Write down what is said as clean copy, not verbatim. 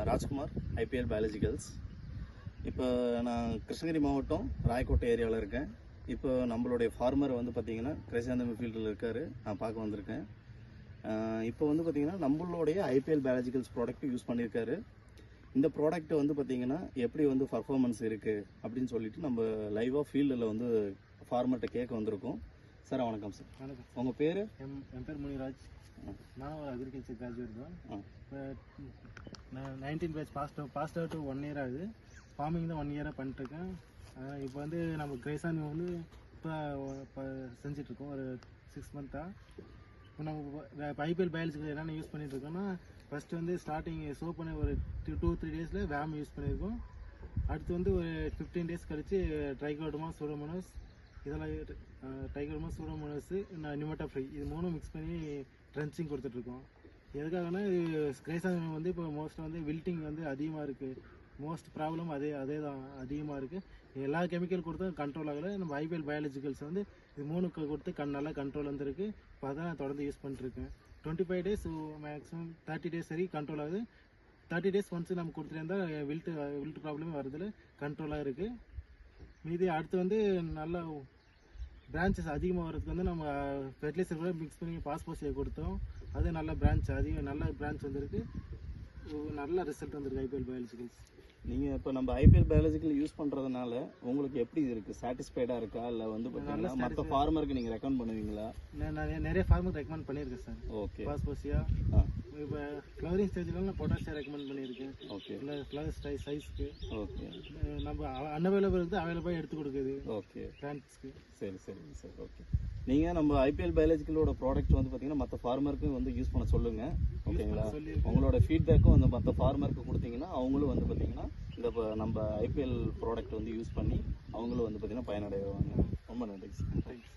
Rajkumar, IPL biologicals. இப்போ நான் கிருஷ்ணகிரி மாவட்டம் ராயக்கோட்டை ஏரியாவில் இருக்கேன். இப்போ நம்மளுடைய ஃபார்மர் வந்து பார்த்திங்கன்னா கிரைசாந்தமி ஃபீல்டில் இருக்கார். நான் பார்க்க வந்திருக்கேன். இப்போ வந்து பார்த்திங்கன்னா நம்மளுடைய ஐபிஎல் பயாலஜிக்கல்ஸ் ப்ராடக்ட் யூஸ் பண்ணியிருக்காரு. இந்த ப்ராடக்ட் வந்து பார்த்திங்கன்னா எப்படி வந்து பர்ஃபார்மன்ஸ் இருக்குது அப்படின்னு சொல்லிட்டு நம்ம லைவாக ஃபீல்டில் வந்து ஃபார்மர்கிட்ட கேட்க வந்திருக்கோம். சார் வணக்கம் சார். வணக்கம். உங்கள் பேர்? என் பேர் முனிராஜ். நான் ஒரு அக்ரிகல்ச்சர் கிராஜுவேட் தான். இப்போ நான் 19 பேட்ச் பாஸ்ட் அவுட் 1 இயர் ஆகுது. ஃபார்மிங் தான் 1 இயராக பண்ணிட்டுருக்கேன். இப்போ வந்து நம்ம கிரைசாமி வந்து இப்போ செஞ்சிட்ருக்கோம் ஒரு 6 மந்த்தாக. இப்போ நம்ம ஐபிஎல் பயாலஜிக்கல் என்னென்ன யூஸ் பண்ணிகிட்ருக்கோம்னா, ஃபஸ்ட்டு வந்து ஸ்டார்டிங் சோப் பண்ணி ஒரு 2-3 டேஸில் வேம் யூஸ் பண்ணியிருக்கோம். அடுத்து வந்து ஒரு 15 டேஸ் கழித்து ட்ரைகோடர்மா, சூடோமோனாஸ், இதெல்லாம் ட்ரைகோடர்மா, சூடோமோனாஸ், நியூமேட்டோஃப்ரை இது 3 மிக்ஸ் பண்ணி ட்ரென்ச்சிங் கொடுத்துட்ருக்கோம். எதுக்காகனா கிரைசாமி வந்து இப்போ மோஸ்ட்டாக வந்து வில்ட்டிங் வந்து அதிகமாக இருக்குது. மோஸ்ட் ப்ராப்ளம் அதே தான் அதிகமாக இருக்குது. எல்லா கெமிக்கல் கொடுத்தும் கண்ட்ரோல் ஆகலை. நம்ம ஐபிஎல் பயாலஜிக்கல்ஸ் வந்து இது 3 கொடுத்து நல்லா கண்ட்ரோல் வந்துருக்கு. இப்போ அதான் நான் தொடர்ந்து யூஸ் பண்ணிட்டுருக்கேன். 25 டேஸ் மேக்ஸிமம் 30 டேஸ் வரைக்கும் கண்ட்ரோல் ஆகுது. 30 டேஸ் ஒன்ஸ் நம்ம கொடுத்துருந்தா வில்ட் ப்ராப்ளமே வரதில் கண்ட்ரோலாக இருக்குது. மீதி அடுத்து வந்து நல்லா பிரான்ச்சஸ் அதிகமாக வரதுக்கு வந்து நம்ம ஃபெர்டிலைசர் கூட மிக்ஸ் பண்ணி பாஸ்போசியை கொடுத்தோம். அது நல்ல நல்ல பிரான்ச் வந்திருக்கு. நல்ல ரிசல்ட் வந்திருக்கு ஐபிஎல் பயாலஜிக்கல்ஸ். நீங்கள் இப்போ நம்ம ஐபிஎல் பயாலஜிக்கல் யூஸ் பண்ணுறதுனால உங்களுக்கு எப்படி இருக்குது? சாட்டிஸ்ஃபைடாக இருக்கா? இல்லை வந்து பார்த்தீங்கன்னா மற்ற ஃபார்மருக்கு நீங்கள் ரெக்கமெண்ட் பண்ணுவீங்களா? நான் நிறைய ஃபார்மருக்கு ரெக்கமெண்ட் பண்ணியிருக்கேன் சார். ஓகே. பாஸ்போசியா இப்போ ஃப்ளவரிங் ஸ்டேஜில் நான் பொட்டாசியா ரெக்கமெண்ட் பண்ணியிருக்கேன். ஓகே. இல்லை ஃப்ளவர் சைஸ்க்கு. ஓகே. நம்ம அன்அவைலபிள் இருக்குது, அவைலபிளாக எடுத்து கொடுக்குது. ஓகே. பிளான்ட்ஸ்க்கு. சரி. ஓகே. நீங்கள் நம்ம ஐபிஎல் பயாலஜிக்கலோட ப்ராடக்ட் வந்து பார்த்தீங்கன்னா மற்ற ஃபார்மருக்கும் வந்து யூஸ் பண்ண சொல்லுங்கள். ஓகேங்களா? உங்களோட ஃபீட்பேக்கும் வந்து மற்ற ஃபார்மருக்கு கொடுத்தீங்கன்னா அவங்களும் வந்து பார்த்தீங்கன்னா இந்த நம்ம ஐபிஎல் ப்ராடக்ட் வந்து யூஸ் பண்ணி அவங்களும் வந்து பார்த்தீங்கன்னா பயனடைவாங்க. ரொம்ப நன்றி. தேங்க்ஸ்.